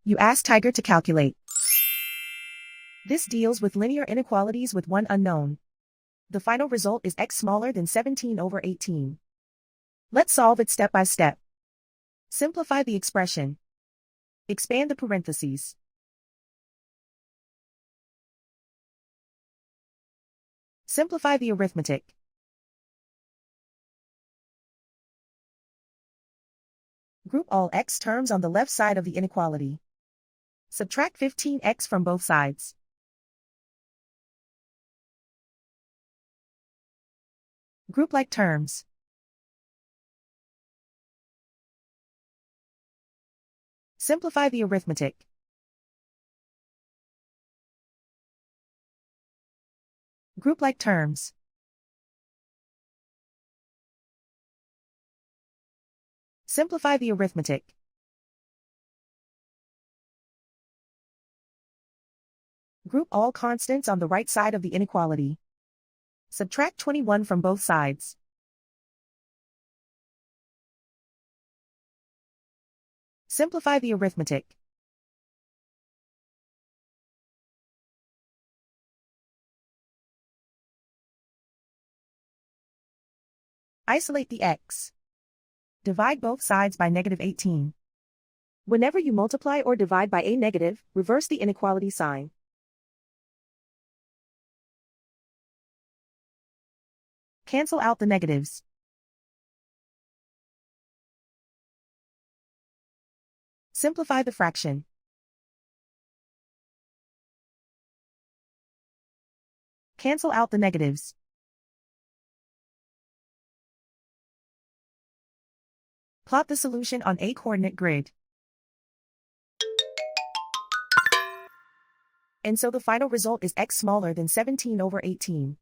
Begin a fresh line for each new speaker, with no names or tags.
You ask Tiger to calculate. This deals with linear inequalities with one unknown. The final result is x smaller than 17 over 18. Let's solve it step by step. Simplify the expression. Expand the parentheses. Simplify the arithmetic. Group all x terms on the left side of the inequality. Subtract 15x from both sides. Group like terms. Simplify the arithmetic. Group like terms. Simplify the arithmetic. Group all constants on the right side of the inequality. Subtract 21 from both sides. Simplify the arithmetic. Isolate the x. Divide both sides by -18. Whenever you multiply or divide by a negative, reverse the inequality sign. Cancel out the negatives. Simplify the fraction. Cancel out the negatives. Plot the solution on a coordinate grid. And so the final result is x smaller than 17 over 18.